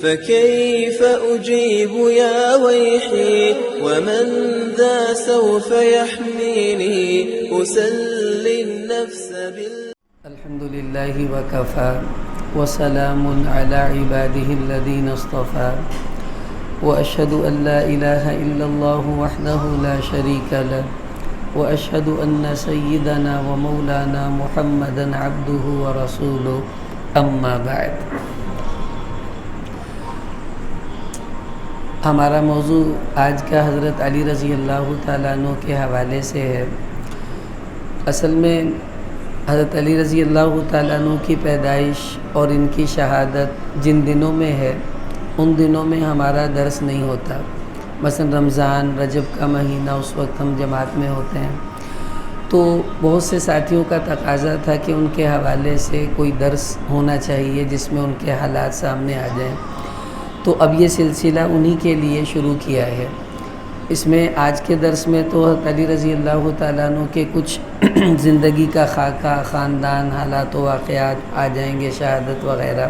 فكيف أجيب يا ويحي ومن ذا سوف يحميني أسلي النفس الحمد لله وكفى وسلام على عباده الذين اصطفى وأشهد أن لا إله إلا الله وحده لا شريك له وأشهد أن سيدنا ومولانا محمدا عبده ورسوله أما بعد. ہمارا موضوع آج کا حضرت علی رضی اللہ تعالیٰ عنہ کے حوالے سے ہے. اصل میں حضرت علی رضی اللہ تعالیٰ عنہ کی پیدائش اور ان کی شہادت جن دنوں میں ہے ان دنوں میں ہمارا درس نہیں ہوتا. مثلا رمضان رجب کا مہینہ اس وقت ہم جماعت میں ہوتے ہیں، تو بہت سے ساتھیوں کا تقاضا تھا کہ ان کے حوالے سے کوئی درس ہونا چاہیے جس میں ان کے حالات سامنے آ جائیں. تو اب یہ سلسلہ انہی کے لیے شروع کیا ہے. اس میں آج کے درس میں تو حضرت علی رضی اللہ تعالیٰ عنہ کے کچھ زندگی کا خاکہ، خاندان، حالات و واقعات آ جائیں گے، شہادت وغیرہ.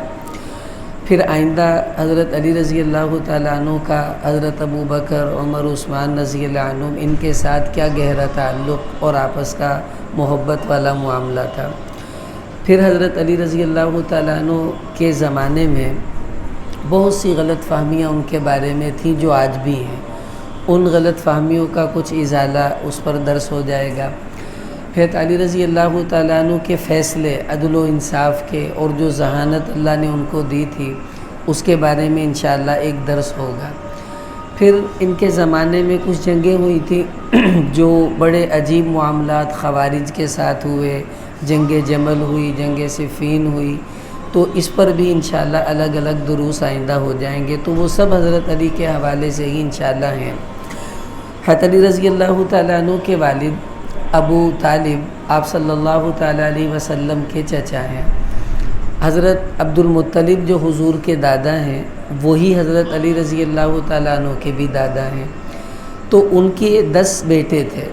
پھر آئندہ حضرت علی رضی اللہ تعالیٰ عنہ کا حضرت ابو بکر، عمر، عثمان رضی اللہ عنہ ان کے ساتھ کیا گہرا تعلق اور آپس کا محبت والا معاملہ تھا. پھر حضرت علی رضی اللہ تعالیٰ عنہ کے زمانے میں بہت سی غلط فہمیاں ان کے بارے میں تھیں جو آج بھی ہیں. ان غلط فہمیوں کا کچھ ازالہ اس پر درس ہو جائے گا. حضرت علی رضی اللہ تعالیٰ عنہ کے فیصلے عدل و انصاف کے اور جو ذہانت اللہ نے ان کو دی تھی اس کے بارے میں انشاءاللہ ایک درس ہوگا. پھر ان کے زمانے میں کچھ جنگیں ہوئی تھیں جو بڑے عجیب معاملات خوارج کے ساتھ ہوئے. جنگ جمل ہوئی، جنگ صفین ہوئی، تو اس پر بھی انشاءاللہ الگ الگ دروس آئندہ ہو جائیں گے. تو وہ سب حضرت علی کے حوالے سے ہی انشاءاللہ ہیں. حضرت علی رضی اللہ تعالیٰ عنہ کے والد ابو طالب آپ صلی اللہ تعالیٰ علیہ وسلم کے چچا ہیں. حضرت عبد المطلب جو حضور کے دادا ہیں وہی حضرت علی رضی اللہ تعالیٰ عنہ کے بھی دادا ہیں. تو ان کے 10 بیٹے تھے.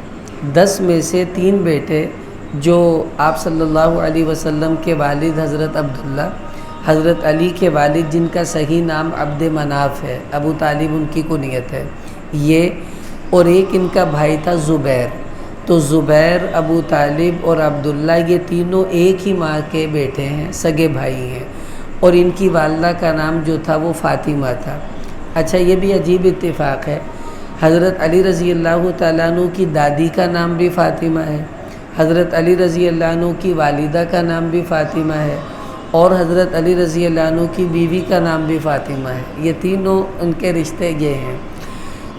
10 میں سے 3 بیٹے جو آپ صلی اللہ علیہ وسلم کے والد حضرت عبداللہ، حضرت علی کے والد جن کا صحیح نام عبد مناف ہے، ابو طالب ان کی کنیت ہے یہ، اور ایک ان کا بھائی تھا زبیر. تو زبیر، ابو طالب اور عبداللہ یہ تینوں ایک ہی ماں کے بیٹے ہیں، سگے بھائی ہیں. اور ان کی والدہ کا نام جو تھا وہ فاطمہ تھا. اچھا، یہ بھی عجیب اتفاق ہے، حضرت علی رضی اللہ تعالیٰ عنہ کی دادی کا نام بھی فاطمہ ہے، حضرت علی رضی اللہ عنہ کی والدہ کا نام بھی فاطمہ ہے، اور حضرت علی رضی اللہ عنہ کی بیوی کا نام بھی فاطمہ ہے. یہ تینوں ان کے رشتے یہ ہیں.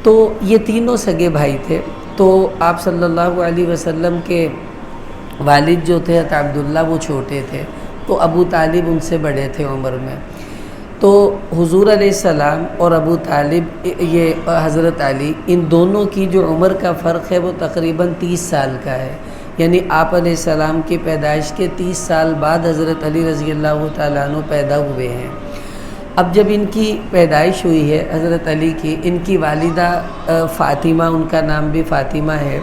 تو یہ تینوں سگے بھائی تھے. تو آپ صلی اللہ علیہ وسلم کے والد جو تھے عبداللہ وہ چھوٹے تھے، تو ابو طالب ان سے بڑے تھے عمر میں. تو حضور علیہ السلام اور ابو طالب یہ حضرت علی، ان دونوں کی جو عمر کا فرق ہے وہ تقریباً 30 سال کا ہے. یعنی آپ علیہ السلام کی پیدائش کے 30 سال بعد حضرت علی رضی اللہ تعالیٰ عنہ پیدا ہوئے ہیں. اب جب ان کی پیدائش ہوئی ہے حضرت علی کی، ان کی والدہ فاطمہ، ان کا نام بھی فاطمہ ہے.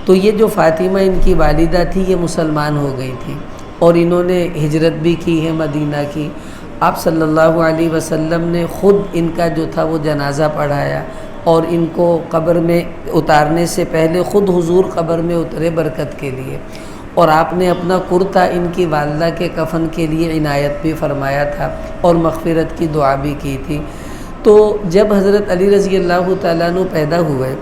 تو یہ جو فاطمہ ان کی والدہ تھی یہ مسلمان ہو گئی تھی اور انہوں نے ہجرت بھی کی ہے مدینہ کی. آپ صلی اللہ علیہ وسلم نے خود ان کا جو تھا وہ جنازہ پڑھایا اور ان کو قبر میں اتارنے سے پہلے خود حضور قبر میں اترے برکت کے لیے، اور آپ نے اپنا کرتا ان کی والدہ کے کفن کے لیے عنایت بھی فرمایا تھا اور مغفرت کی دعا بھی کی تھی. تو جب حضرت علی رضی اللہ تعالیٰ عنہ پیدا ہوئے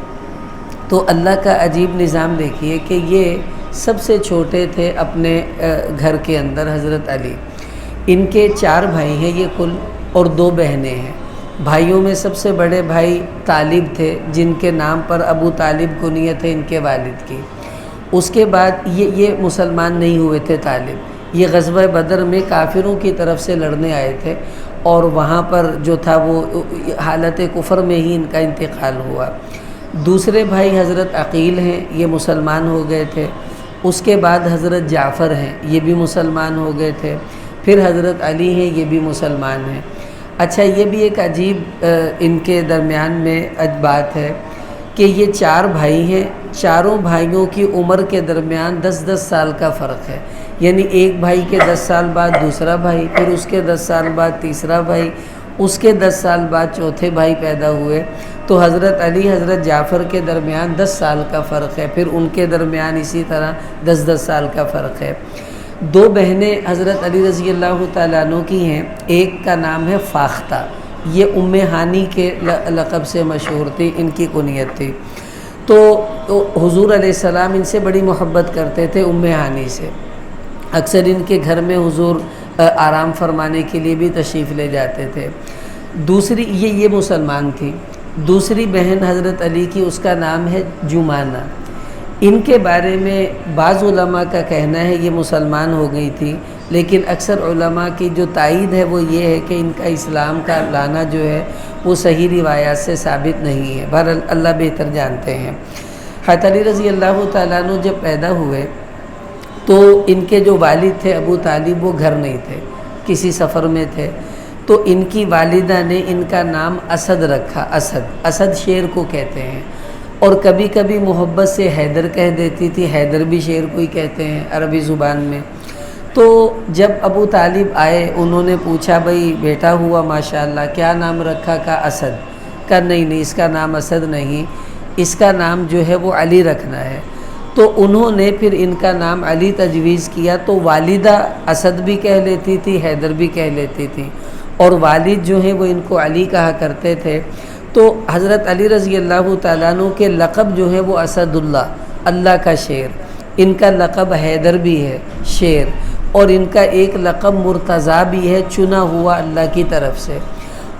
تو اللہ کا عجیب نظام دیکھیے کہ یہ سب سے چھوٹے تھے اپنے گھر کے اندر. حضرت علی، ان کے 4 بھائی ہیں یہ کل اور 2 بہنیں ہیں. بھائیوں میں سب سے بڑے بھائی طالب تھے جن کے نام پر ابو طالب کنیت ہے ان کے والد کی. اس کے بعد یہ مسلمان نہیں ہوئے تھے طالب. یہ غزوہ بدر میں کافروں کی طرف سے لڑنے آئے تھے اور وہاں پر جو تھا وہ حالت کفر میں ہی ان کا انتقال ہوا. دوسرے بھائی حضرت عقیل ہیں، یہ مسلمان ہو گئے تھے. اس کے بعد حضرت جعفر ہیں، یہ بھی مسلمان ہو گئے تھے. پھر حضرت علی ہیں، یہ بھی مسلمان ہیں. اچھا، یہ بھی ایک عجیب ان کے درمیان میں بات ہے کہ یہ 4 بھائی ہیں. چاروں بھائیوں کی عمر کے درمیان 10-10 سال کا فرق ہے. یعنی ایک بھائی کے 10 سال بعد دوسرا بھائی، پھر اس کے 10 سال بعد تیسرا بھائی، اس کے 10 سال بعد چوتھے بھائی پیدا ہوئے، تو حضرت علی حضرت جعفر کے درمیان 10 سال کا فرق ہے، پھر ان کے درمیان اسی طرح 10 سال کا فرق ہے۔ 2 بہنیں حضرت علی رضی اللہ تعالیٰ عنہ کی ہیں، ایک کا نام ہے فاختہ، یہ ام ہانی کے لقب سے مشہور تھی، ان کی کنیت تھی۔ تو حضور علیہ السلام ان سے بڑی محبت کرتے تھے، ام ہانی سے، اکثر ان کے گھر میں حضور آرام فرمانے کے لیے بھی تشریف لے جاتے تھے۔ دوسری یہ مسلمان تھی۔ دوسری بہن حضرت علی کی، اس کا نام ہے جمانہ۔ ان کے بارے میں بعض علماء کا کہنا ہے یہ مسلمان ہو گئی تھی، لیکن اکثر علماء کی جو تائید ہے وہ یہ ہے کہ ان کا اسلام کا لانا جو ہے وہ صحیح روایات سے ثابت نہیں ہے، بہرحال اللہ بہتر جانتے ہیں۔ حضرت علی رضی اللہ تعالیٰ عنہ جب پیدا ہوئے تو ان کے جو والد تھے ابو طالب وہ گھر نہیں تھے، کسی سفر میں تھے، تو ان کی والدہ نے ان کا نام اسد رکھا۔ اسد شیر کو کہتے ہیں، اور کبھی کبھی محبت سے حیدر کہہ دیتی تھی، حیدر بھی شیر کو ہی کہتے ہیں عربی زبان میں۔ تو جب ابو طالب آئے، انہوں نے پوچھا بھئی بیٹا ہوا ماشاءاللہ، کیا نام رکھا؟ کہا اسد۔ کہا نہیں اس کا نام اسد نہیں، اس کا نام جو ہے وہ علی رکھنا ہے۔ تو انہوں نے پھر ان کا نام علی تجویز کیا، تو والدہ اسد بھی کہہ لیتی تھی، حیدر بھی کہہ لیتی تھی، اور والد جو ہیں وہ ان کو علی کہا کرتے تھے۔ تو حضرت علی رضی اللہ تعالیٰ عنہ کے لقب جو ہے وہ اسد اللہ کا شیر، ان کا لقب حیدر بھی ہے شیر، اور ان کا ایک لقب مرتضیٰ بھی ہے، چنا ہوا اللہ کی طرف سے۔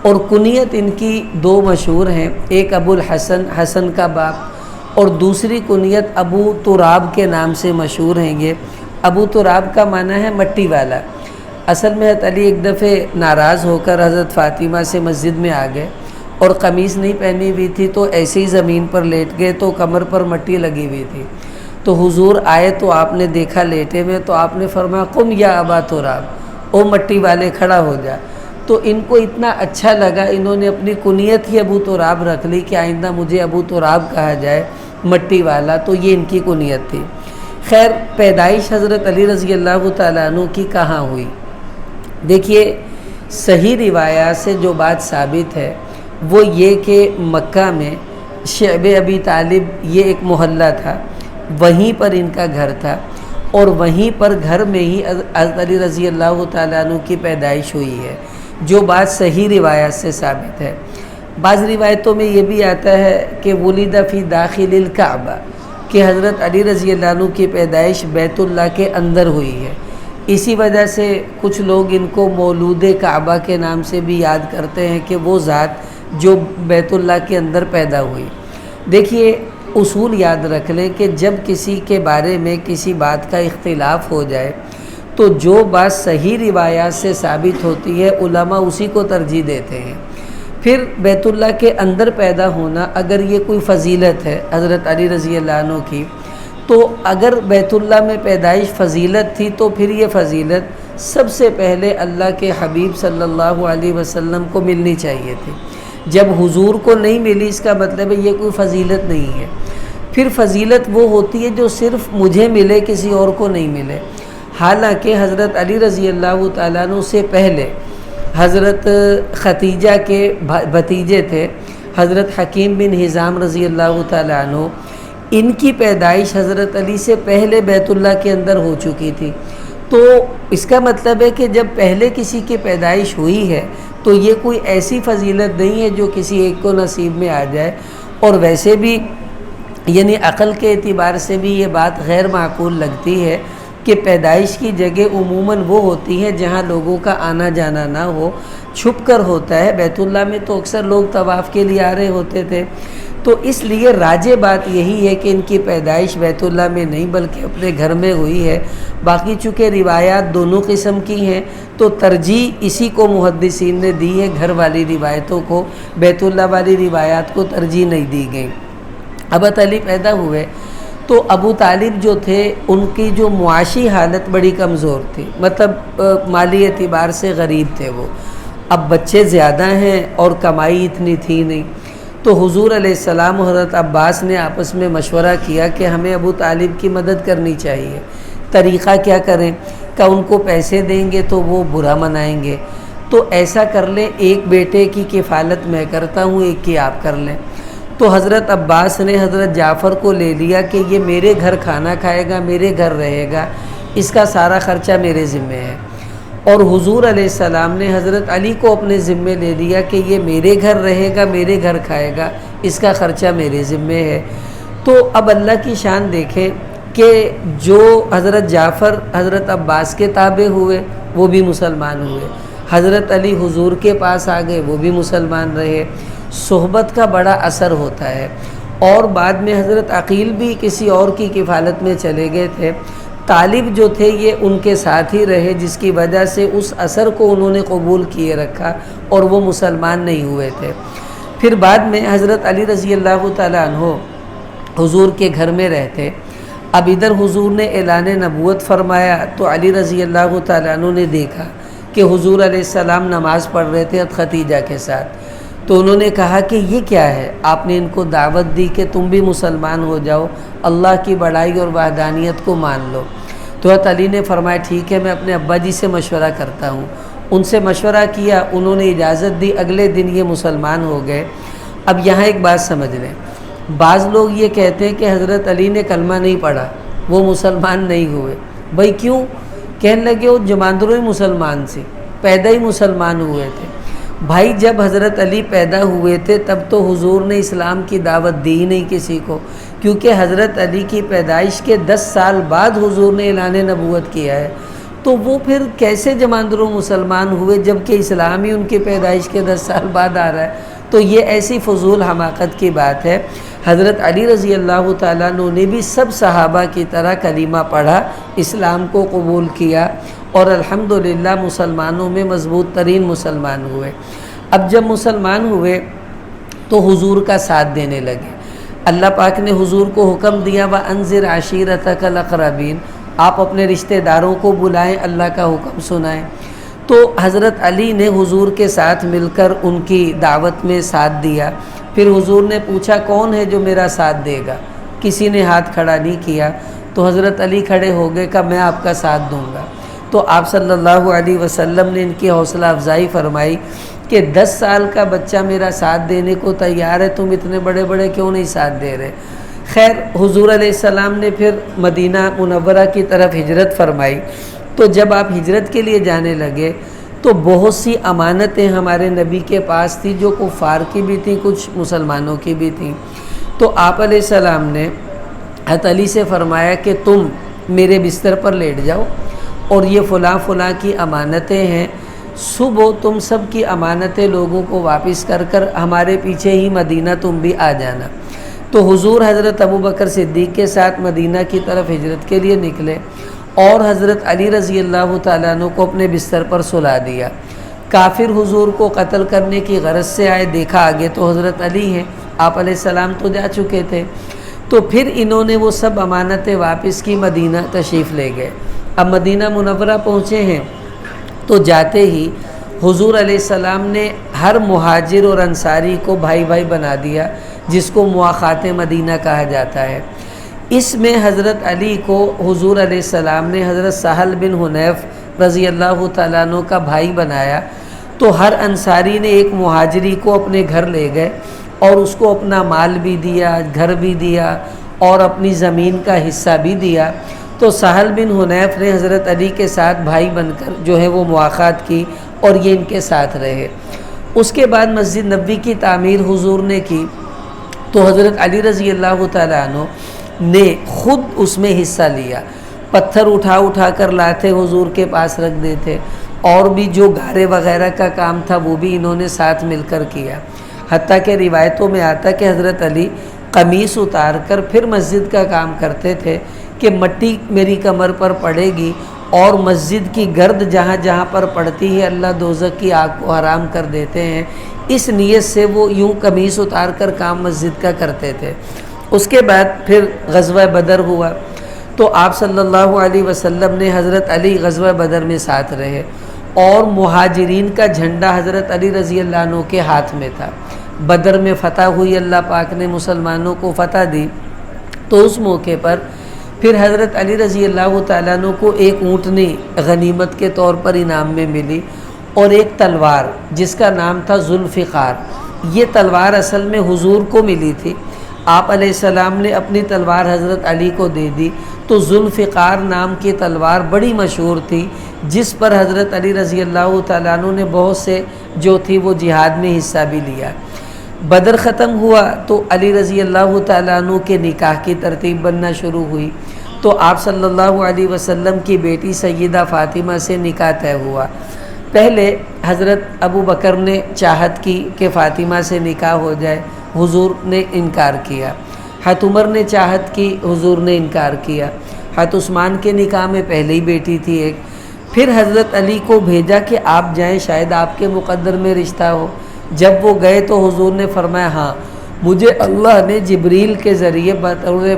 اور کنیت ان کی 2 مشہور ہیں، ایک ابو الحسن، حسن کا باپ، اور دوسری کنیت ابو تراب کے نام سے مشہور ہیں یہ۔ ابو تراب کا معنی ہے مٹی والا۔ اصل میں حضرت علی ایک دفعہ ناراض ہو کر حضرت فاطمہ سے مسجد میں آ گئے، اور قمیص نہیں پہنی ہوئی تھی، تو ایسے ہی زمین پر لیٹ گئے، تو کمر پر مٹی لگی ہوئی تھی۔ تو حضور آئے تو آپ نے دیکھا لیٹے میں، تو آپ نے فرمایا قم یا ابا تراب، او مٹی والے کھڑا ہو جا۔ تو ان کو اتنا اچھا لگا، انہوں نے اپنی کنیت ہی ابو تراب رکھ لی کہ آئندہ مجھے ابو تراب کہا جائے، مٹی والا، تو یہ ان کی کنیت تھی۔ خیر، پیدائش حضرت علی رضی اللہ تعالیٰ عنہ کی کہاں ہوئی؟ دیکھیے، صحیح روایات سے جو بات ثابت ہے وہ یہ کہ مکہ میں شعب ابی طالب یہ ایک محلہ تھا، وہیں پر ان کا گھر تھا، اور وہیں پر گھر میں ہی حضرت علی رضی اللہ تعالیٰ عنہ کی پیدائش ہوئی ہے، جو بات صحیح روایات سے ثابت ہے۔ بعض روایتوں میں یہ بھی آتا ہے کہ ولد فی داخل الکعبہ، کہ حضرت علی رضی اللہ عنہ کی پیدائش بیت اللہ کے اندر ہوئی ہے۔ اسی وجہ سے کچھ لوگ ان کو مولود کعبہ کے نام سے بھی یاد کرتے ہیں کہ وہ ذات جو بیت اللہ کے اندر پیدا ہوئی۔ دیکھیے، اصول یاد رکھ لیں کہ جب کسی کے بارے میں کسی بات کا اختلاف ہو جائے تو جو بات صحیح روایات سے ثابت ہوتی ہے علماء اسی کو ترجیح دیتے ہیں۔ پھر بیت اللہ کے اندر پیدا ہونا، اگر یہ کوئی فضیلت ہے حضرت علی رضی اللہ عنہ کی، تو اگر بیت اللہ میں پیدائش فضیلت تھی تو پھر یہ فضیلت سب سے پہلے اللہ کے حبیب صلی اللہ علیہ وسلم کو ملنی چاہیے تھی۔ جب حضور کو نہیں ملی، اس کا مطلب ہے یہ کوئی فضیلت نہیں ہے۔ پھر فضیلت وہ ہوتی ہے جو صرف مجھے ملے، کسی اور کو نہیں ملے۔ حالانکہ حضرت علی رضی اللہ تعالیٰ عنہ سے پہلے حضرت ختیجہ کے بھتیجے تھے حضرت حکیم بن حزام رضی اللہ تعالیٰ عنہ، ان کی پیدائش حضرت علی سے پہلے بیت اللہ کے اندر ہو چکی تھی۔ تو اس کا مطلب ہے کہ جب پہلے کسی کی پیدائش ہوئی ہے تو یہ کوئی ایسی فضیلت نہیں ہے جو کسی ایک کو نصیب میں آ جائے۔ اور ویسے بھی یعنی عقل کے اعتبار سے بھی یہ بات غیر معقول لگتی ہے کہ پیدائش کی جگہ عموماً وہ ہوتی ہیں جہاں لوگوں کا آنا جانا نہ ہو، چھپ کر ہوتا ہے۔ بیت اللہ میں تو اکثر لوگ طواف کے لیے آ رہے ہوتے تھے، تو اس لیے راجح بات یہی ہے کہ ان کی پیدائش بیت اللہ میں نہیں بلکہ اپنے گھر میں ہوئی ہے۔ باقی چونکہ روایات دونوں قسم کی ہیں تو ترجیح اسی کو محدثین نے دی ہے، گھر والی روایتوں کو، بیت اللہ والی روایات کو ترجیح نہیں دی گئی۔ حضرت علی پیدا ہوئے تو ابو طالب جو تھے ان کی جو معاشی حالت بڑی کمزور تھی، مطلب مالی اعتبار سے غریب تھے وہ۔ اب بچے زیادہ ہیں اور کمائی اتنی تھی نہیں، تو حضور علیہ السلام و حضرت عباس نے آپس میں مشورہ کیا کہ ہمیں ابو طالب کی مدد کرنی چاہیے۔ طریقہ کیا کریں؟ کہ ان کو پیسے دیں گے تو وہ برا منائیں گے، تو ایسا کر لیں ایک بیٹے کی کفالت میں کرتا ہوں، ایک کی آپ کر لیں۔ تو حضرت عباس نے حضرت جعفر کو لے لیا کہ یہ میرے گھر کھانا کھائے گا، میرے گھر رہے گا، اس کا سارا خرچہ میرے ذمے ہے۔ اور حضور علیہ السلام نے حضرت علی کو اپنے ذمے لے لیا کہ یہ میرے گھر رہے گا، میرے گھر کھائے گا، اس کا خرچہ میرے ذمے ہے۔ تو اب اللہ کی شان دیکھیں کہ جو حضرت جعفر حضرت عباس کے تابع ہوئے وہ بھی مسلمان ہوئے، حضرت علی حضور کے پاس آ گئے، وہ بھی مسلمان رہے۔ صحبت کا بڑا اثر ہوتا ہے۔ اور بعد میں حضرت عقیل بھی کسی اور کی کفالت میں چلے گئے تھے، طالب جو تھے یہ ان کے ساتھ ہی رہے، جس کی وجہ سے اس اثر کو انہوں نے قبول کیے رکھا اور وہ مسلمان نہیں ہوئے تھے۔ پھر بعد میں حضرت علی رضی اللہ تعالیٰ عنہ حضور کے گھر میں رہتے۔ اب ادھر حضور نے اعلان نبوت فرمایا تو علی رضی اللہ تعالیٰ عنہ نے دیکھا کہ حضور علیہ السلام نماز پڑھ رہے تھے ختیجہ کے ساتھ، تو انہوں نے کہا کہ یہ کیا ہے؟ آپ نے ان کو دعوت دی کہ تم بھی مسلمان ہو جاؤ، اللہ کی بڑائی اور وحدانیت کو مان لو۔ تو حضرت علی نے فرمایا ٹھیک ہے، میں اپنے ابا جی سے مشورہ کرتا ہوں۔ ان سے مشورہ کیا، انہوں نے اجازت دی، اگلے دن یہ مسلمان ہو گئے۔ اب یہاں ایک بات سمجھ لیں، بعض لوگ یہ کہتے ہیں کہ حضرت علی نے کلمہ نہیں پڑھا، وہ مسلمان نہیں ہوئے۔ بھائی کیوں؟ کہنے لگے وہ جماندروں ہی مسلمان سے پیدا ہی مسلمان ہوئے تھے۔ بھائی جب حضرت علی پیدا ہوئے تھے تب تو حضور نے اسلام کی دعوت دی ہی نہیں کسی کو، کیونکہ حضرت علی کی پیدائش کے 10 سال بعد حضور نے اعلان نبوت کیا ہے، تو وہ پھر کیسے جماندروں مسلمان ہوئے جبکہ اسلام ہی ان کی پیدائش کے 10 سال بعد آ رہا ہے؟ تو یہ ایسی فضول حماقت کی بات ہے۔ حضرت علی رضی اللہ تعالیٰ عنہ نے بھی سب صحابہ کی طرح کلمہ پڑھا، اسلام کو قبول کیا اور الحمدللہ مسلمانوں میں مضبوط ترین مسلمان ہوئے۔ اب جب مسلمان ہوئے تو حضور کا ساتھ دینے لگے۔ اللہ پاک نے حضور کو حکم دیا وَأَنذِرْ عَشِيرَتَكَ الْأَقْرَبِينَ، آپ اپنے رشتہ داروں کو بلائیں، اللہ کا حکم سنائیں۔ تو حضرت علی نے حضور کے ساتھ مل کر ان کی دعوت میں ساتھ دیا۔ پھر حضور نے پوچھا کون ہے جو میرا ساتھ دے گا؟ کسی نے ہاتھ کھڑا نہیں کیا، تو حضرت علی کھڑے ہو گئے، کہا میں آپ کا ساتھ دوں گا۔ تو آپ صلی اللہ علیہ وسلم نے ان کی حوصلہ افزائی فرمائی کہ 10 سال کا بچہ میرا ساتھ دینے کو تیار ہے، تم اتنے بڑے بڑے کیوں نہیں ساتھ دے رہے؟ خیر حضور علیہ السلام نے پھر مدینہ منورہ کی طرف ہجرت فرمائی۔ تو جب آپ ہجرت کے لیے جانے لگے تو بہت سی امانتیں ہمارے نبی کے پاس تھی، جو کفار کی بھی تھیں، کچھ مسلمانوں کی بھی تھیں۔ تو آپ علیہ السلام نے حضرت علی سے فرمایا کہ تم میرے بستر پر لیٹ جاؤ اور یہ فلاں فلاں کی امانتیں ہیں، صبح تم سب کی امانتیں لوگوں کو واپس کر کر ہمارے پیچھے ہی مدینہ تم بھی آ جانا۔ تو حضور حضرت ابوبکر صدیق کے ساتھ مدینہ کی طرف ہجرت کے لیے نکلے اور حضرت علی رضی اللہ تعالیٰ عنہ کو اپنے بستر پر سلا دیا۔ کافر حضور کو قتل کرنے کی غرض سے آئے، دیکھا آگے تو حضرت علی ہیں، آپ علیہ السلام تو جا چکے تھے۔ تو پھر انہوں نے وہ سب امانتیں واپس کی، مدینہ تشریف لے گئے۔ اب مدینہ منورہ پہنچے ہیں تو جاتے ہی حضور علیہ السلام نے ہر مہاجر اور انصاری کو بھائی بھائی بنا دیا، جس کو مواخات مدینہ کہا جاتا ہے۔ اس میں حضرت علی کو حضور علیہ السلام نے حضرت سہل بن حنیف رضی اللہ تعالیٰ عنہ کا بھائی بنایا۔ تو ہر انصاری نے ایک مہاجری کو اپنے گھر لے گئے اور اس کو اپنا مال بھی دیا، گھر بھی دیا اور اپنی زمین کا حصہ بھی دیا۔ تو سہل بن حنیف نے حضرت علی کے ساتھ بھائی بن کر جو ہے وہ مواخات کی اور یہ ان کے ساتھ رہے۔ اس کے بعد مسجد نبوی کی تعمیر حضور نے کی تو حضرت علی رضی اللہ تعالیٰ عنہ نے خود اس میں حصہ لیا، پتھر اٹھا اٹھا کر لاتے حضور کے پاس رکھ دیتے، اور بھی جو گارے وغیرہ کا کام تھا وہ بھی انہوں نے ساتھ مل کر کیا۔ حتیٰ کہ روایتوں میں آتا کہ حضرت علی قمیص اتار کر پھر مسجد کا کام کرتے تھے کہ مٹی میری کمر پر پڑے گی اور مسجد کی گرد جہاں جہاں پر پڑتی ہے اللہ دوزخ کی آگ کو حرام کر دیتے ہیں، اس نیت سے وہ یوں قمیص اتار کر کام مسجد کا کرتے تھے۔ اس کے بعد پھر غزوہ بدر ہوا تو آپ صلی اللہ علیہ وسلم نے حضرت علی غزوہ بدر میں ساتھ رہے اور مہاجرین کا جھنڈا حضرت علی رضی اللہ عنہ کے ہاتھ میں تھا۔ بدر میں فتح ہوئی، اللہ پاک نے مسلمانوں کو فتح دی، تو اس موقع پر پھر حضرت علی رضی اللہ تعالیٰ عنہ کو ایک اونٹنی غنیمت کے طور پر انعام میں ملی اور ایک تلوار جس کا نام تھا ذوالفقار۔ یہ تلوار اصل میں حضور کو ملی تھی، آپ علیہ السلام نے اپنی تلوار حضرت علی کو دے دی، تو ذوالفقار نام کی تلوار بڑی مشہور تھی، جس پر حضرت علی رضی اللہ تعالیٰ عنہ نے بہت سے جو تھی وہ جہاد میں حصہ بھی لیا۔ بدر ختم ہوا تو علی رضی اللہ تعالیٰ عنہ کے نکاح کی ترتیب بننا شروع ہوئی، تو آپ صلی اللہ علیہ وسلم کی بیٹی سیدہ فاطمہ سے نکاح طے ہوا۔ پہلے حضرت ابو بکر نے چاہت کی کہ فاطمہ سے نکاح ہو جائے، حضور نے انکار کیا۔ حضرت عمر نے چاہت کی، حضور نے انکار کیا۔ حضرت عثمان کے نکاح میں پہلے ہی بیٹی تھی ایک۔ پھر حضرت علی کو بھیجا کہ آپ جائیں، شاید آپ کے مقدر میں رشتہ ہو۔ جب وہ گئے تو حضور نے فرمایا ہاں، مجھے اللہ نے جبریل کے ذریعے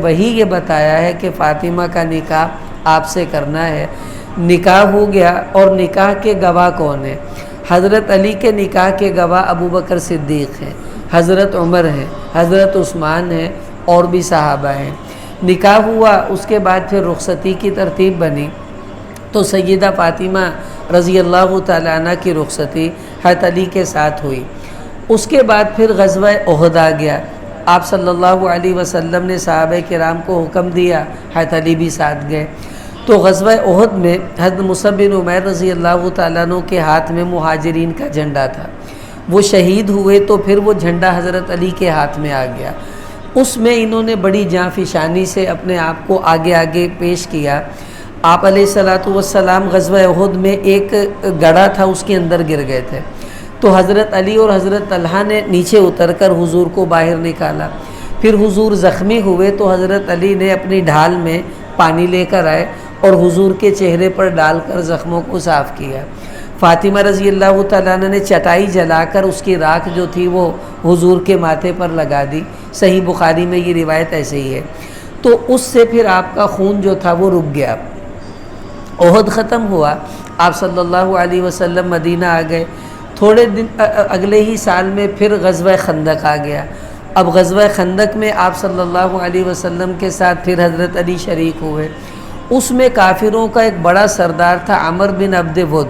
وہی یہ بتایا ہے کہ فاطمہ کا نکاح آپ سے کرنا ہے۔ نکاح ہو گیا، اور نکاح کے گواہ کون ہیں؟ حضرت علی کے نکاح کے گواہ ابو بکر صدیق ہیں، حضرت عمر ہیں، حضرت عثمان ہیں، اور بھی صحابہ ہیں۔ نکاح ہوا، اس کے بعد پھر رخصتی کی ترتیب بنی، تو سیدہ فاطمہ رضی اللہ تعالیٰ عنہ کی رخصتی حضرت علی کے ساتھ ہوئی۔ اس کے بعد پھر غزوہ احد آ گیا، آپ صلی اللہ علیہ وسلم نے صحابہ کرام کو حکم دیا، حضرت علی بھی ساتھ گئے۔ تو غزوہ احد میں حضرت مصعب بن عمیر رضی اللہ تعالیٰ عنہ کے ہاتھ میں مہاجرین کا جھنڈا تھا، وہ شہید ہوئے تو پھر وہ جھنڈا حضرت علی کے ہاتھ میں آ گیا۔ اس میں انہوں نے بڑی جاں فشانی سے اپنے آپ کو آگے آگے پیش کیا۔ آپ علیہ السلام غزوہ احد میں ایک گڑھا تھا، اس کے اندر گر گئے تھے، تو حضرت علی اور حضرت طلحہ نے نیچے اتر کر حضور کو باہر نکالا۔ پھر حضور زخمی ہوئے تو حضرت علی نے اپنی ڈھال میں پانی لے کر آئے اور حضور کے چہرے پر ڈال کر زخموں کو صاف کیا۔ فاطمہ رضی اللہ تعالیٰ عنہ نے چٹائی جلا کر اس کی راکھ جو تھی وہ حضور کے ماتھے پر لگا دی، صحیح بخاری میں یہ روایت ایسے ہی ہے۔ تو اس سے پھر آپ کا خون جو تھا وہ رک گیا۔ احد ختم ہوا، آپ صلی اللہ علیہ وسلم مدینہ آ گئے۔ تھوڑے دن اگلے ہی سال میں پھر غزوہ خندق آ گیا۔ اب غزوہ خندق میں آپ صلی اللہ علیہ وسلم کے ساتھ پھر حضرت علی شریک ہوئے۔ اس میں کافروں کا ایک بڑا سردار تھا عمر بن عبد ود،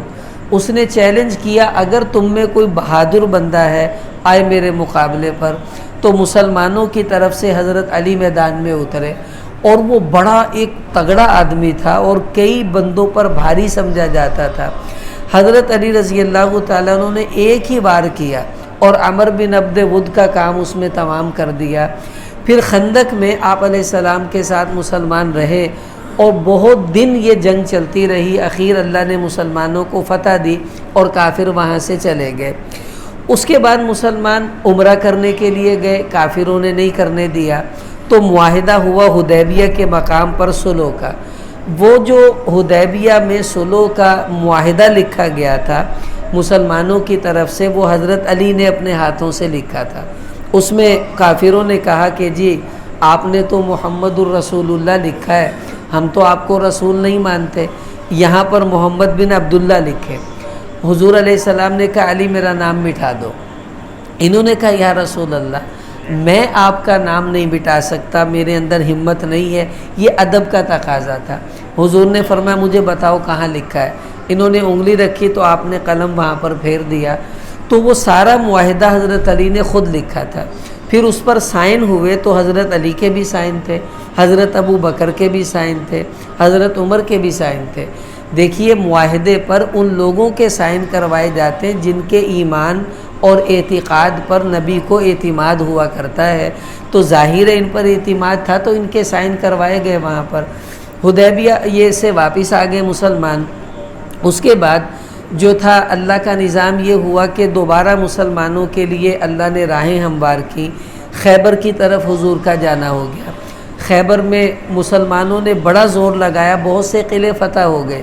اس نے چیلنج کیا اگر تم میں کوئی بہادر بندہ ہے آئے میرے مقابلے پر۔ تو مسلمانوں کی طرف سے حضرت علی میدان میں اترے، اور وہ بڑا ایک تگڑا آدمی تھا اور کئی بندوں پر بھاری سمجھا جاتا تھا۔ حضرت علی رضی اللہ تعالیٰ عنہ نے ایک ہی وار کیا اور عمر بن عبد ود کا کام اس میں تمام کر دیا۔ پھر خندق میں آپ علیہ السلام کے ساتھ مسلمان رہے، اور بہت دن یہ جنگ چلتی رہی۔ اخیر اللہ نے مسلمانوں کو فتح دی اور کافر وہاں سے چلے گئے۔ اس کے بعد مسلمان عمرہ کرنے کے لیے گئے، کافروں نے نہیں کرنے دیا، تو معاہدہ ہوا حدیبیہ کے مقام پر صلح کا۔ وہ جو حدیبیہ میں صلح کا معاہدہ لکھا گیا تھا مسلمانوں کی طرف سے، وہ حضرت علی نے اپنے ہاتھوں سے لکھا تھا۔ اس میں کافروں نے کہا کہ جی آپ نے تو محمد الرسول اللہ لکھا ہے، ہم تو آپ کو رسول نہیں مانتے، یہاں پر محمد بن عبداللہ لکھے۔ حضور علیہ السلام نے کہا علی میرا نام مٹا دو۔ انہوں نے کہا یا رسول اللہ میں آپ کا نام نہیں مٹا سکتا، میرے اندر ہمت نہیں ہے، یہ ادب کا تقاضا تھا۔ حضور نے فرمایا مجھے بتاؤ کہاں لکھا ہے۔ انہوں نے انگلی رکھی تو آپ نے قلم وہاں پر پھیر دیا، تو وہ سارا معاہدہ حضرت علی نے خود لکھا تھا۔ پھر اس پر سائن ہوئے تو حضرت علی کے بھی سائن تھے، حضرت ابو بکر کے بھی سائن تھے، حضرت عمر کے بھی سائن تھے۔ دیکھیے معاہدے پر ان لوگوں کے سائن کروائے جاتے ہیں جن کے ایمان اور اعتقاد پر نبی کو اعتماد ہوا کرتا ہے، تو ظاہر ہے ان پر اعتماد تھا تو ان کے سائن کروائے گئے وہاں پر۔ حدیبیہ یہ سے واپس آ گئے مسلمان۔ اس کے بعد جو تھا اللہ کا نظام یہ ہوا کہ دوبارہ مسلمانوں کے لیے اللہ نے راہیں ہموار کی، خیبر کی طرف حضور کا جانا ہو گیا۔ خیبر میں مسلمانوں نے بڑا زور لگایا، بہت سے قلعے فتح ہو گئے۔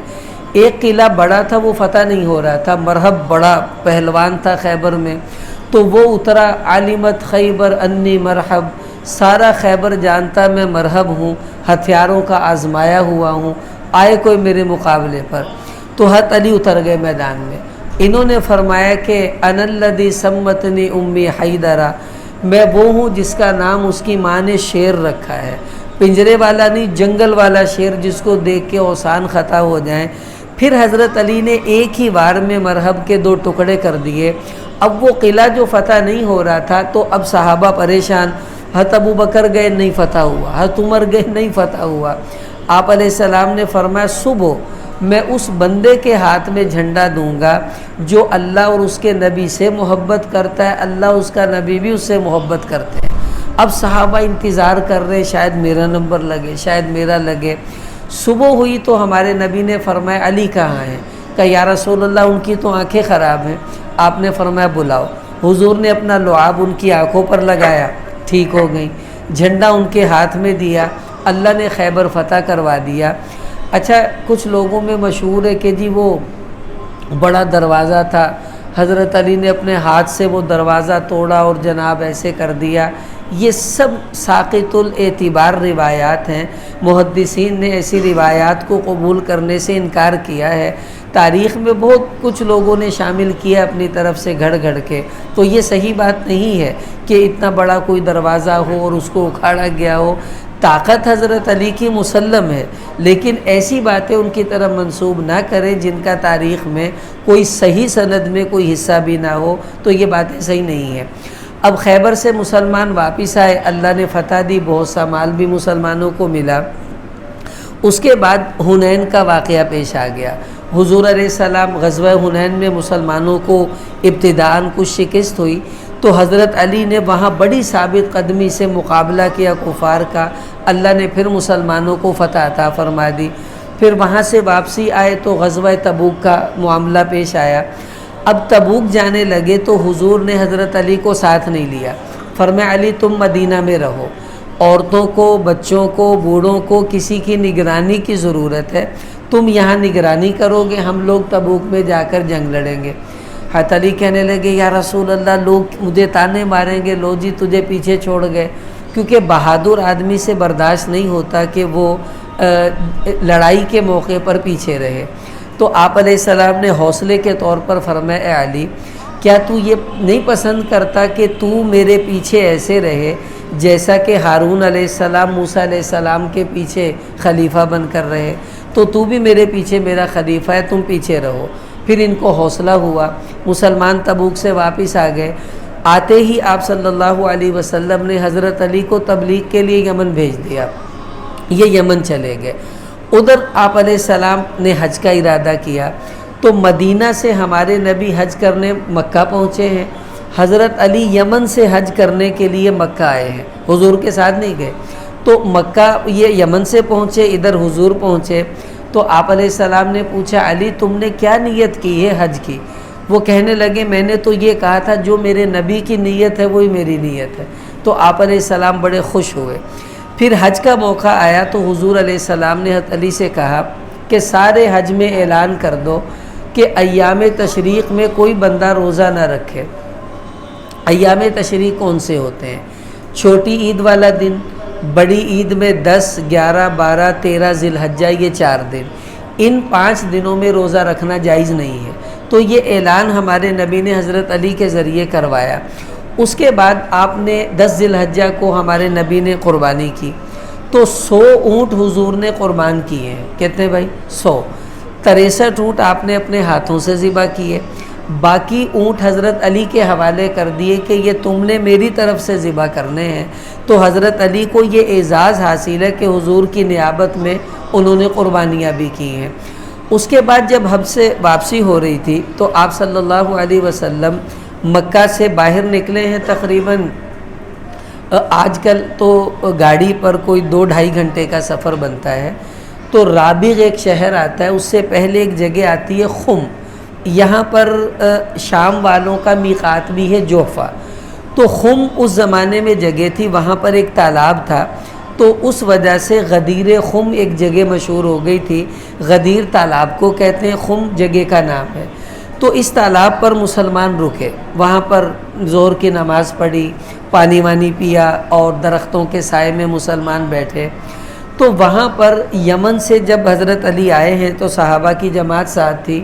ایک قلعہ بڑا تھا وہ فتح نہیں ہو رہا تھا، مرحب بڑا پہلوان تھا خیبر میں، تو وہ اترا عالمت خیبر انی مرحب، سارا خیبر جانتا میں مرحب ہوں، ہتھیاروں کا آزمایا ہوا ہوں، آئے کوئی میرے مقابلے پر۔ تو حضرت علی اتر گئے میدان میں۔ انہوں نے فرمایا کہ انا الذی سمتنی امی حیدرہ، میں وہ ہوں جس کا نام اس کی ماں نے شیر رکھا ہے، پنجرے والا نہیں، جنگل والا شیر جس کو دیکھ کے اوسان خطا ہو جائیں۔ پھر حضرت علی نے ایک ہی بار میں مرحب کے 2 ٹکڑے کر دیے۔ اب وہ قلعہ جو فتح نہیں ہو رہا تھا تو اب صحابہ پریشان، حضرت ابو بکر گئے نہیں فتح ہوا، حضرت عمر گئے نہیں فتح ہوا۔ آپ علیہ السلام نے فرمایا صبح میں اس بندے کے ہاتھ میں جھنڈا دوں گا جو اللہ اور اس کے نبی سے محبت کرتا ہے، اللہ اس کا نبی بھی اس سے محبت کرتے ہیں۔ اب صحابہ انتظار کر رہے شاید میرا نمبر لگے، شاید میرا لگے۔ صبح ہوئی تو ہمارے نبی نے فرمایا علی کہاں ہیں؟ کہ یا رسول اللہ ان کی تو آنکھیں خراب ہیں۔ آپ نے فرمایا بلاؤ۔ حضور نے اپنا لعاب ان کی آنکھوں پر لگایا، ٹھیک ہو گئیں۔ جھنڈا ان کے ہاتھ میں دیا، اللہ نے خیبر فتح کروا دیا۔ اچھا کچھ لوگوں میں مشہور ہے کہ جی وہ بڑا دروازہ تھا، حضرت علی نے اپنے ہاتھ سے وہ دروازہ توڑا اور جناب ایسے کر دیا۔ یہ سب ساقط الاعتبار روایات ہیں۔ محدثین نے ایسی روایات کو قبول کرنے سے انکار کیا ہے۔ تاریخ میں بہت کچھ لوگوں نے شامل کیا اپنی طرف سے گھڑ گھڑ کے، تو یہ صحیح بات نہیں ہے کہ اتنا بڑا کوئی دروازہ ہو اور اس کو اکھاڑا گیا ہو۔ طاقت حضرت علی کی مسلم ہے، لیکن ایسی باتیں ان کی طرف منسوب نہ کریں جن کا تاریخ میں کوئی صحیح سند میں کوئی حصہ بھی نہ ہو، تو یہ باتیں صحیح نہیں ہیں۔ اب خیبر سے مسلمان واپس آئے، اللہ نے فتح دی، بہت سا مال بھی مسلمانوں کو ملا۔ اس کے بعد حنین کا واقعہ پیش آ گیا۔ حضور علیہ السلام غزوہ حنین میں مسلمانوں کو ابتداءً کچھ شکست ہوئی تو حضرت علی نے وہاں بڑی ثابت قدمی سے مقابلہ کیا کفار کا، اللہ نے پھر مسلمانوں کو فتح عطا فرما دی۔ پھر وہاں سے واپسی آئے تو غزوہ تبوک کا معاملہ پیش آیا۔ اب تبوک جانے لگے تو حضور نے حضرت علی کو ساتھ نہیں لیا، فرمایا علی تم مدینہ میں رہو، عورتوں کو، بچوں کو، بوڑھوں کو کسی کی نگرانی کی ضرورت ہے، تم یہاں نگرانی کرو گے، ہم لوگ تبوک میں جا کر جنگ لڑیں گے۔ حضرت علی کہنے لگے یا رسول اللہ لوگ مجھے تانے ماریں گے، لو جی تجھے پیچھے چھوڑ گئے، کیونکہ بہادر آدمی سے برداشت نہیں ہوتا کہ وہ لڑائی کے موقع پر پیچھے رہے۔ تو آپ علیہ السلام نے حوصلے کے طور پر فرمایا اے علی کیا تو یہ نہیں پسند کرتا کہ تو میرے پیچھے ایسے رہے جیسا کہ ہارون علیہ السلام موسیٰ علیہ السلام کے پیچھے خلیفہ بن کر رہے، تو بھی میرے پیچھے میرا خلیفہ ہے، تم پیچھے رہو۔ پھر ان کو حوصلہ ہوا، مسلمان تبوک سے واپس آ گئے۔ آتے ہی آپ صلی اللہ علیہ وسلم نے حضرت علی کو تبلیغ کے لیے یمن بھیج دیا، یہ یمن چلے گئے۔ ادھر آپ علیہ السلام نے حج کا ارادہ کیا تو مدینہ سے ہمارے نبی حج کرنے مکہ پہنچے ہیں، حضرت علی یمن سے حج کرنے کے لیے مکہ آئے ہیں، حضور کے ساتھ نہیں گئے۔ تو مکہ یہ یمن سے پہنچے، ادھر حضور پہنچے تو آپ علیہ السلام نے پوچھا علی تم نے کیا نیت کی ہے حج کی؟ وہ کہنے لگے میں نے تو یہ کہا تھا جو میرے نبی کی نیت ہے وہی میری نیت ہے۔ تو آپ علیہ السلام بڑے خوش ہوئے۔ پھر حج کا موقع آیا تو حضور علیہ السلام نے حضرت علی سے کہا کہ سارے حج میں اعلان کر دو کہ ایام تشریق میں کوئی بندہ روزہ نہ رکھے۔ ایام تشریق کون سے ہوتے ہیں؟ چھوٹی عید والا دن، بڑی عید میں 10، 11، 12، 13 ذی الحجہ، یہ 4 دن، ان 5 دنوں میں روزہ رکھنا جائز نہیں ہے۔ تو یہ اعلان ہمارے نبی نے حضرت علی کے ذریعے کروایا۔ اس کے بعد آپ نے 10 ذی الحجہ کو ہمارے نبی نے قربانی کی تو 100 اونٹ حضور نے قربان کیے ہیں۔ کتنے بھائی؟ 100۔ 63 اونٹ آپ نے اپنے ہاتھوں سے ذبح کیے، باقی اونٹ حضرت علی کے حوالے کر دیے کہ یہ تم نے میری طرف سے ذبح کرنے ہیں۔ تو حضرت علی کو یہ اعزاز حاصل ہے کہ حضور کی نیابت میں انہوں نے قربانیاں بھی کی ہیں۔ اس کے بعد جب حج سے واپسی ہو رہی تھی تو آپ صلی اللہ علیہ وسلم مکہ سے باہر نکلے ہیں، تقریباً آج کل تو گاڑی پر کوئی 2-2.5 گھنٹے کا سفر بنتا ہے۔ تو رابغ ایک شہر آتا ہے، اس سے پہلے ایک جگہ آتی ہے خم، یہاں پر شام والوں کا میقات بھی ہے جوفہ۔ تو خم اس زمانے میں جگہ تھی، وہاں پر ایک تالاب تھا، تو اس وجہ سے غدیر خم ایک جگہ مشہور ہو گئی تھی۔ غدیر تالاب کو کہتے ہیں، خم جگہ کا نام ہے۔ تو اس تالاب پر مسلمان رکے، وہاں پر ظہر کی نماز پڑھی، پانی وانی پیا اور درختوں کے سائے میں مسلمان بیٹھے۔ تو وہاں پر یمن سے جب حضرت علی آئے ہیں تو صحابہ کی جماعت ساتھ تھی،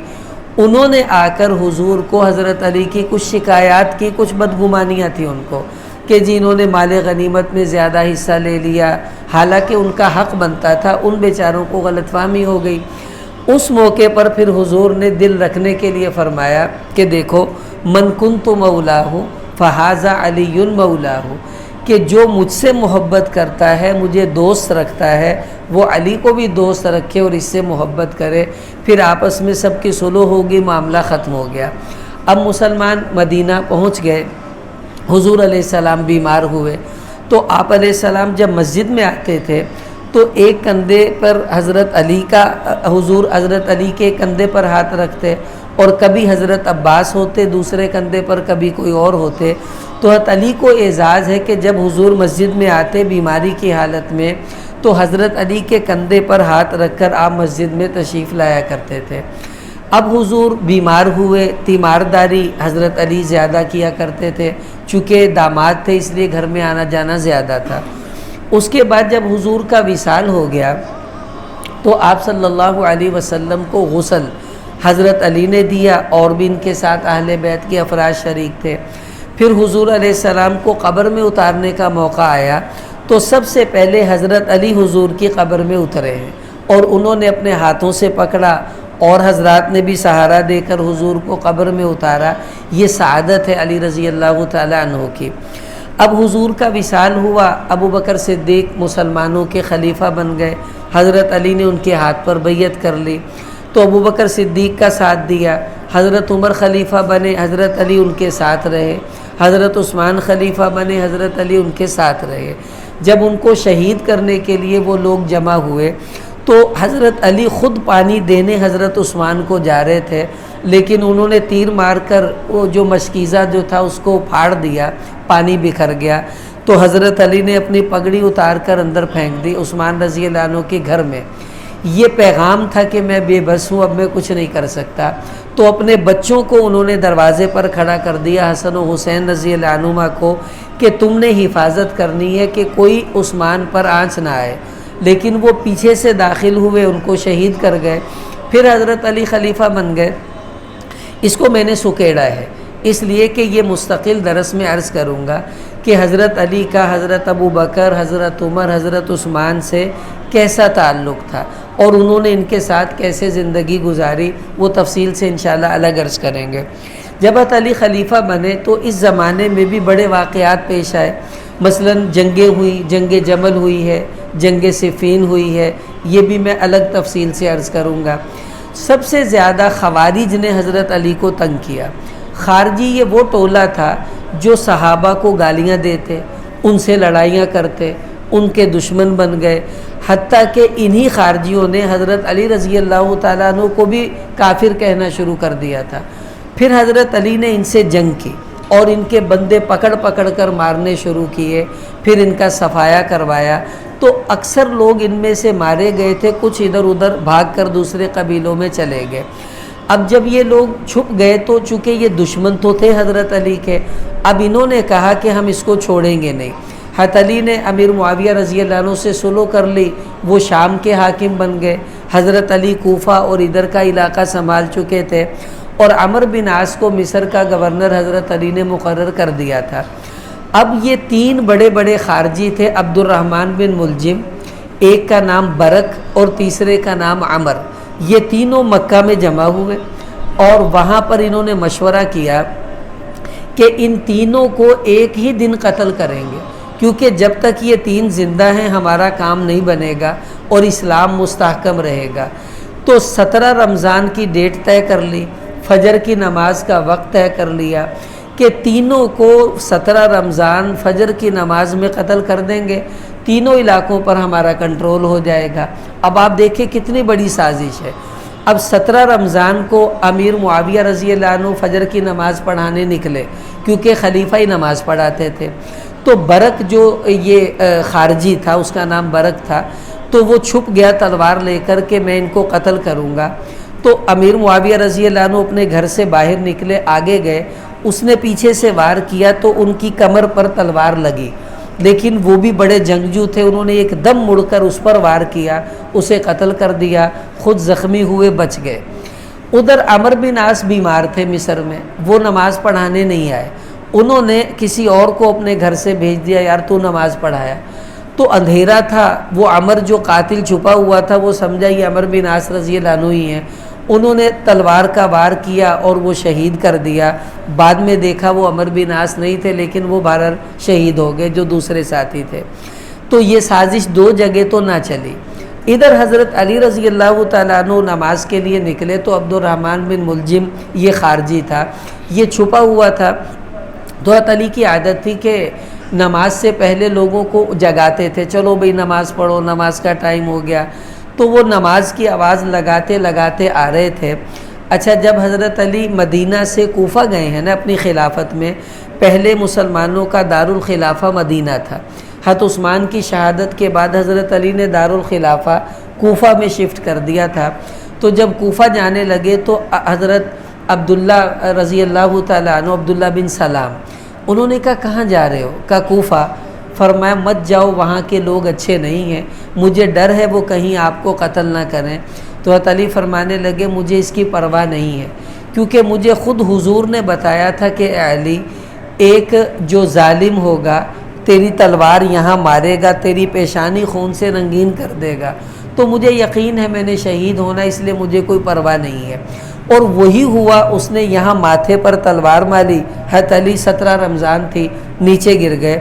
انہوں نے آ کر حضور کو حضرت علی کی کچھ شکایات کی، کچھ بدگمانیاں تھیں ان کو کہ جی انہوں نے مال غنیمت میں زیادہ حصہ لے لیا، حالانکہ ان کا حق بنتا تھا، ان بیچاروں کو غلط فہمی ہو گئی۔ اس موقع پر پھر حضور نے دل رکھنے کے لیے فرمایا کہ دیکھو من کنت مولاہ فہذا علی مولاہ، کہ جو مجھ سے محبت کرتا ہے، مجھے دوست رکھتا ہے، وہ علی کو بھی دوست رکھے اور اس سے محبت کرے، پھر آپس میں سب کی صلح ہوگی، معاملہ ختم ہو گیا۔ اب مسلمان مدینہ پہنچ گئے، حضور علیہ السلام بیمار ہوئے، تو آپ علیہ السلام جب مسجد میں آتے تھے تو ایک کندھے پر حضرت علی کا، حضور حضرت علی کے کندھے پر ہاتھ رکھتے، اور کبھی حضرت عباس ہوتے دوسرے کندھے پر، کبھی کوئی اور ہوتے۔ تو حضرت علی کو اعزاز ہے کہ جب حضور مسجد میں آتے بیماری کی حالت میں تو حضرت علی کے کندھے پر ہاتھ رکھ کر آپ مسجد میں تشریف لایا کرتے تھے۔ اب حضور بیمار ہوئے، تیمارداری حضرت علی زیادہ کیا کرتے تھے، چونکہ داماد تھے اس لیے گھر میں آنا جانا زیادہ تھا۔ اس کے بعد جب حضور کا وصال ہو گیا تو آپ صلی اللہ علیہ وسلم کو غسل حضرت علی نے دیا، اور بھی ان کے ساتھ اہل بیت کے افراد شریک تھے۔ پھر حضور علیہ السلام کو قبر میں اتارنے کا موقع آیا تو سب سے پہلے حضرت علی حضور کی قبر میں اترے ہیں، اور انہوں نے اپنے ہاتھوں سے پکڑا، اور حضرات نے بھی سہارا دے کر حضور کو قبر میں اتارا۔ یہ سعادت ہے علی رضی اللہ تعالیٰ عنہ کی۔ اب حضور کا وصال ہوا، ابو بکر صدیق مسلمانوں کے خلیفہ بن گئے، حضرت علی نے ان کے ہاتھ پر بیعت کر لی، تو ابو بکر صدیق کا ساتھ دیا۔ حضرت عمر خلیفہ بنے، حضرت علی ان کے ساتھ رہے۔ حضرت عثمان خلیفہ بنے، حضرت علی ان کے ساتھ رہے۔ جب ان کو شہید کرنے کے لیے وہ لوگ جمع ہوئے تو حضرت علی خود پانی دینے حضرت عثمان کو جا رہے تھے، لیکن انہوں نے تیر مار کر وہ جو مشکیزہ جو تھا اس کو پھاڑ دیا، پانی بکھر گیا، تو حضرت علی نے اپنی پگڑی اتار کر اندر پھینک دی عثمان رضی اللہ عنہ کے گھر میں۔ یہ پیغام تھا کہ میں بے بس ہوں، اب میں کچھ نہیں کر سکتا۔ تو اپنے بچوں کو انہوں نے دروازے پر کھڑا کر دیا، حسن و حسین رضی اللہ عنہما کو، کہ تم نے حفاظت کرنی ہے کہ کوئی عثمان پر آنچ نہ آئے۔ لیکن وہ پیچھے سے داخل ہوئے، ان کو شہید کر گئے۔ پھر حضرت علی خلیفہ بن گئے۔ اس کو میں نے سکیڑا ہے اس لیے کہ یہ مستقل درس میں عرض کروں گا کہ حضرت علی کا حضرت ابو بکر، حضرت عمر، حضرت عثمان سے کیسا تعلق تھا، اور انہوں نے ان کے ساتھ کیسے زندگی گزاری، وہ تفصیل سے انشاءاللہ الگ عرض کریں گے۔ جب حضرت علی خلیفہ بنے تو اس زمانے میں بھی بڑے واقعات پیش آئے، مثلا جنگیں ہوئی، جنگ جمل ہوئی ہے، جنگ صفین ہوئی ہے، یہ بھی میں الگ تفصیل سے عرض کروں گا۔ سب سے زیادہ خوارج نے حضرت علی کو تنگ کیا۔ خارجی یہ وہ ٹولہ تھا جو صحابہ کو گالیاں دیتے، ان سے لڑائیاں کرتے، ان کے دشمن بن گئے، حتیٰ کہ انہی خارجیوں نے حضرت علی رضی اللہ تعالیٰ عنہ کو بھی کافر کہنا شروع کر دیا تھا۔ پھر حضرت علی نے ان سے جنگ کی اور ان کے بندے پکڑ پکڑ کر مارنے شروع کیے، پھر ان کا صفایا کروایا، تو اکثر لوگ ان میں سے مارے گئے تھے، کچھ ادھر ادھر بھاگ کر دوسرے قبیلوں میں چلے گئے۔ اب جب یہ لوگ چھپ گئے تو چونکہ یہ دشمن تو تھے حضرت علی کے، اب انہوں نے کہا کہ ہم اس کو چھوڑیں گے نہیں۔ حضرت علی نے امیر معاویہ رضی اللہ عنہ سے صلح کر لی، وہ شام کے حاکم بن گئے، حضرت علی کوفہ اور ادھر کا علاقہ سنبھال چکے تھے، اور عمر بن عاص کو مصر کا گورنر حضرت علی نے مقرر کر دیا تھا۔ اب یہ تین بڑے بڑے خارجی تھے، عبد الرحمن بن ملجم، ایک کا نام برق اور تیسرے کا نام عمر، یہ تینوں مکہ میں جمع ہوئے، اور وہاں پر انہوں نے مشورہ کیا کہ ان تینوں کو ایک ہی دن قتل کریں گے، کیونکہ جب تک یہ تین زندہ ہیں ہمارا کام نہیں بنے گا اور اسلام مستحکم رہے گا۔ تو 17 رمضان کی ڈیٹ طے کر لی، فجر کی نماز کا وقت طے کر لیا کہ تینوں کو 17 رمضان فجر کی نماز میں قتل کر دیں گے، تینوں علاقوں پر ہمارا کنٹرول ہو جائے گا۔ اب آپ دیکھیں کتنی بڑی سازش ہے۔ اب 17 رمضان کو امیر معاویہ رضی اللہ عنہ فجر کی نماز پڑھانے نکلے، کیونکہ خلیفہ ہی نماز پڑھاتے تھے۔ تو برق جو یہ خارجی تھا، اس کا نام برق تھا، تو وہ چھپ گیا تلوار لے کر کہ میں ان کو قتل کروں گا۔ تو امیر معاویہ رضی اللہ عنہ اپنے گھر سے باہر نکلے، آگے گئے، اس نے پیچھے سے وار کیا تو ان کی کمر پر تلوار لگی، لیکن وہ بھی بڑے جنگجو تھے، انہوں نے ایک دم مڑ کر اس پر وار کیا، اسے قتل کر دیا، خود زخمی ہوئے بچ گئے۔ ادھر عمر بن عاص بیمار تھے مصر میں، وہ نماز پڑھانے نہیں آئے، انہوں نے کسی اور کو اپنے گھر سے بھیج دیا، یار تو نماز پڑھایا۔ تو اندھیرا تھا، وہ عمر جو قاتل چھپا ہوا تھا وہ سمجھا یہ عمر بن عاص رضی اللہ عنہ ہی ہیں، انہوں نے تلوار کا وار کیا اور وہ شہید کر دیا۔ بعد میں دیکھا وہ عمر بن عاص نہیں تھے، لیکن وہ بہرحال شہید ہو گئے جو دوسرے ساتھی تھے۔ تو یہ سازش دو جگہ تو نہ چلی۔ ادھر حضرت علی رضی اللہ تعالیٰ عنہ نماز کے لیے نکلے تو عبد الرحمن بن ملجم یہ خارجی تھا، یہ چھپا ہوا تھا۔ تو حضرت علی کی عادت تھی کہ نماز سے پہلے لوگوں کو جگاتے تھے، چلو بھئی نماز پڑھو، نماز کا ٹائم ہو گیا۔ تو وہ نماز کی آواز لگاتے لگاتے آ رہے تھے۔ اچھا، جب حضرت علی مدینہ سے کوفہ گئے ہیں نا اپنی خلافت میں، پہلے مسلمانوں کا دارالخلافہ مدینہ تھا۔ حضرت عثمان کی شہادت کے بعد حضرت علی نے دارالخلافہ کوفہ میں شفٹ کر دیا تھا۔ تو جب کوفہ جانے لگے تو حضرت عبداللہ رضی اللہ تعالیٰ عنہ، عبداللہ بن سلام، انہوں نے کہا کہاں جا رہے ہو؟ کہا کوفہ۔ فرمایا مت جاؤ، وہاں کے لوگ اچھے نہیں ہیں، مجھے ڈر ہے وہ کہیں آپ کو قتل نہ کریں۔ تو حضرت علی فرمانے لگے مجھے اس کی پرواہ نہیں ہے، کیونکہ مجھے خود حضور نے بتایا تھا کہ اے علی، ایک جو ظالم ہوگا تیری تلوار یہاں مارے گا، تیری پیشانی خون سے رنگین کر دے گا، تو مجھے یقین ہے میں نے شہید ہونا، اس لیے مجھے کوئی پرواہ نہیں ہے۔ اور وہی ہوا، اس نے یہاں ماتھے پر تلوار ماری۔ حضرت علی 17 رمضان تھی، نیچے گر گئے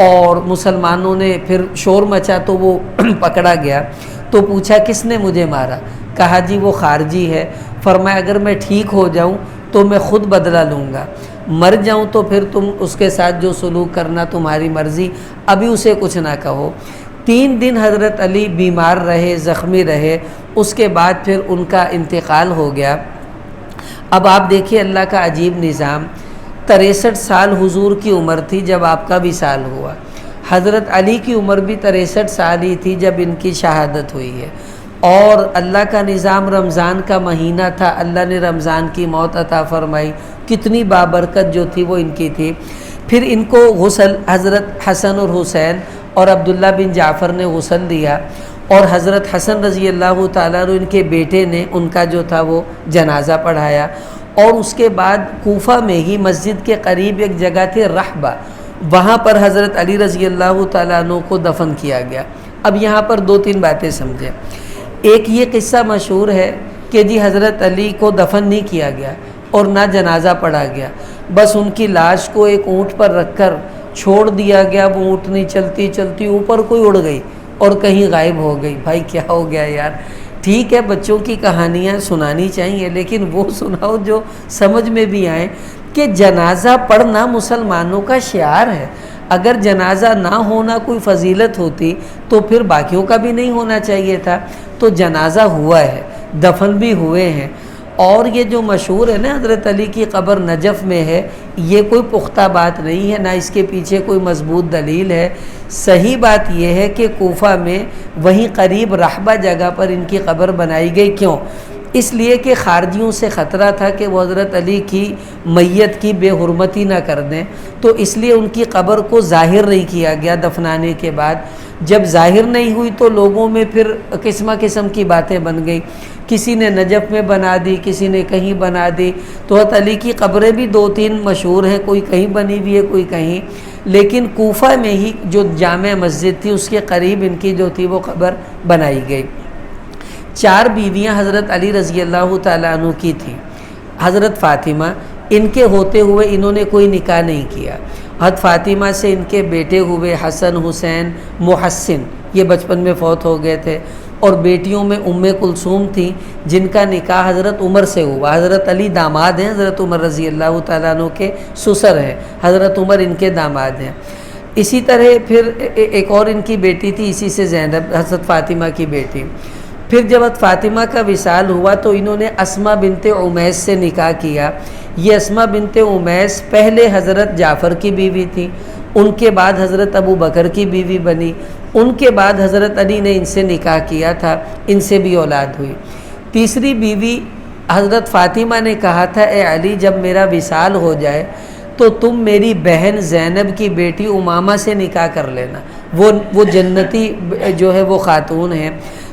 اور مسلمانوں نے پھر شور مچا تو وہ پکڑا گیا۔ تو پوچھا کس نے مجھے مارا؟ کہا جی وہ خارجی ہے۔ فرمایا اگر میں ٹھیک ہو جاؤں تو میں خود بدلہ لوں گا، مر جاؤں تو پھر تم اس کے ساتھ جو سلوک کرنا تمہاری مرضی، ابھی اسے کچھ نہ کہو۔ 3 دن حضرت علی بیمار رہے، زخمی رہے، اس کے بعد پھر ان کا انتقال ہو گیا۔ اب آپ دیکھیے اللہ کا عجیب نظام، 63 سال حضور کی عمر تھی جب آپ کا وصال ہوا، حضرت علی کی عمر بھی 63 سال ہی تھی جب ان کی شہادت ہوئی ہے، اور اللہ کا نظام رمضان کا مہینہ تھا، اللہ نے رمضان کی موت عطا فرمائی، کتنی بابرکت جو تھی وہ ان کی تھی۔ پھر ان کو غسل حضرت حسن اور حسین اور عبداللہ بن جعفر نے غسل دیا، اور حضرت حسن رضی اللہ تعالیٰ عنہ ان کے بیٹے نے ان کا جو تھا وہ جنازہ پڑھایا۔ اور اس کے بعد کوفہ میں ہی مسجد کے قریب ایک جگہ تھی رحبہ، وہاں پر حضرت علی رضی اللہ تعالیٰ عنہ کو دفن کیا گیا۔ اب یہاں پر 2-3 باتیں سمجھیں۔ ایک یہ قصہ مشہور ہے کہ جی حضرت علی کو دفن نہیں کیا گیا اور نہ جنازہ پڑھا گیا، بس ان کی لاش کو ایک اونٹ پر رکھ کر چھوڑ دیا گیا، وہ اونٹنی چلتی چلتی اوپر کوئی اڑ گئی اور کہیں غائب ہو گئی۔ بھائی کیا ہو گیا یار؟ ٹھیک ہے بچوں کی کہانیاں سنانی چاہیے، لیکن وہ سناؤ جو سمجھ میں بھی آئیں کہ جنازہ پڑھنا مسلمانوں کا شعار ہے۔ اگر جنازہ نہ ہونا کوئی فضیلت ہوتی تو پھر باقیوں کا بھی نہیں ہونا چاہیے تھا۔ تو جنازہ ہوا ہے، دفن بھی ہوئے ہیں، اور یہ جو مشہور ہے نا حضرت علی کی قبر نجف میں ہے، یہ کوئی پختہ بات نہیں ہے، نہ اس کے پیچھے کوئی مضبوط دلیل ہے۔ صحیح بات یہ ہے کہ کوفہ میں وہیں قریب رحبہ جگہ پر ان کی قبر بنائی گئی۔ کیوں؟ اس لیے کہ خارجیوں سے خطرہ تھا کہ وہ حضرت علی کی میت کی بے حرمتی نہ کر دیں، تو اس لیے ان کی قبر کو ظاہر نہیں کیا گیا دفنانے کے بعد۔ جب ظاہر نہیں ہوئی تو لوگوں میں پھر قسم قسم کی باتیں بن گئی، کسی نے نجف میں بنا دی، کسی نے کہیں بنا دی۔ تو حضرت علی کی قبریں بھی 2-3 مشہور ہیں، کوئی کہیں بنی ہوئی ہے کوئی کہیں، لیکن کوفہ میں ہی جو جامع مسجد تھی اس کے قریب ان کی جو تھی وہ قبر بنائی گئی۔ 4 بیویاں حضرت علی رضی اللہ تعالیٰ عنہ کی تھیں۔ حضرت فاطمہ، ان کے ہوتے ہوئے انہوں نے کوئی نکاح نہیں کیا۔ حضرت فاطمہ سے ان کے بیٹے ہوئے حسن، حسین، محسن، یہ بچپن میں فوت ہو گئے تھے، اور بیٹیوں میں ام کلثوم تھیں جن کا نکاح حضرت عمر سے ہوا۔ حضرت علی داماد ہیں حضرت عمر رضی اللہ تعالیٰ عنہ کے، سسر ہیں، حضرت عمر ان کے داماد ہیں۔ اسی طرح پھر ایک اور ان کی بیٹی تھی اسی سے زینب، حضرت فاطمہ کی بیٹی۔ پھر جب حضرت فاطمہ کا وصال ہوا تو انہوں نے اسماء بنت امیس سے نکاح کیا۔ یہ اسماء بنت امیس پہلے حضرت جعفر کی بیوی تھی، ان کے بعد حضرت ابو بکر کی بیوی بنی، ان کے بعد حضرت علی نے ان سے نکاح کیا تھا، ان سے بھی اولاد ہوئی۔ تیسری بیوی حضرت فاطمہ نے کہا تھا اے علی جب میرا وصال ہو جائے تو تم میری بہن زینب کی بیٹی امامہ سے نکاح کر لینا، وہ جنتی جو ہے وہ خاتون ہیں۔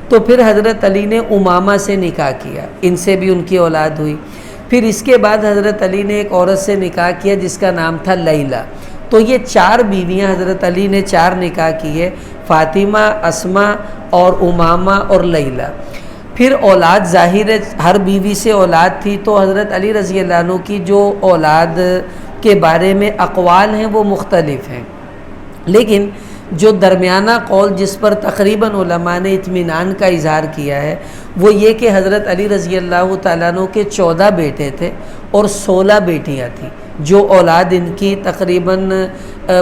تو پھر حضرت علی نے امامہ سے نکاح کیا، ان سے بھی ان کی اولاد ہوئی۔ پھر اس کے بعد حضرت علی نے ایک عورت سے نکاح کیا جس کا نام تھا لیلہ۔ تو یہ 4 بیویاں حضرت علی نے 4 نکاح کیے۔ فاطمہ، اسما اور امامہ اور لیلہ۔ پھر اولاد ظاہر ہے ہر بیوی سے اولاد تھی، تو حضرت علی رضی اللہ عنہ کی جو اولاد کے بارے میں اقوال ہیں وہ مختلف ہیں، لیکن جو درمیانہ قول جس پر تقریباً علماء نے اطمینان کا اظہار کیا ہے وہ یہ کہ حضرت علی رضی اللہ تعالیٰ عنہ کے 14 بیٹے تھے اور 16 بیٹیاں تھیں، جو اولاد ان کی تقریباً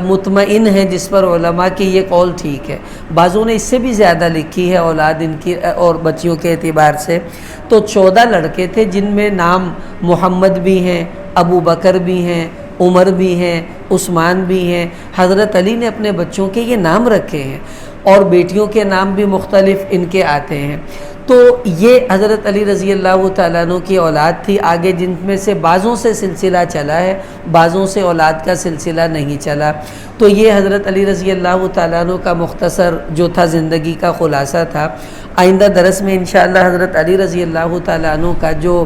مطمئن ہیں، جس پر علماء کی یہ قول ٹھیک ہے۔ بعضوں نے اس سے بھی زیادہ لکھی ہے اولاد ان کی اور بچیوں کے اعتبار سے، تو 14 لڑکے تھے جن میں نام محمد بھی ہیں، ابو بکر بھی ہیں، عمر بھی ہیں، عثمان بھی ہیں۔ حضرت علی نے اپنے بچوں کے یہ نام رکھے ہیں اور بیٹیوں کے نام بھی مختلف ان کے آتے ہیں۔ تو یہ حضرت علی رضی اللہ تعالیٰ عنہ کی اولاد تھی، آگے جن میں سے بعضوں سے سلسلہ چلا ہے، بعضوں سے اولاد کا سلسلہ نہیں چلا۔ تو یہ حضرت علی رضی اللہ تعالیٰ عنہ کا مختصر جو تھا زندگی کا خلاصہ تھا۔ آئندہ درس میں انشاءاللہ حضرت علی رضی اللہ تعالیٰ عنہ کا جو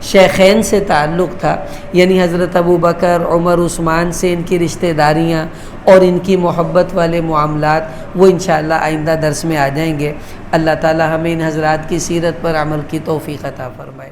شیخین سے تعلق تھا، یعنی حضرت ابو بکر، عمر، عثمان سے ان کی رشتہ داریاں اور ان کی محبت والے معاملات، وہ انشاءاللہ آئندہ درس میں آ جائیں گے۔ اللہ تعالی ہمیں ان حضرات کی سیرت پر عمل کی توفیق عطا فرمائے۔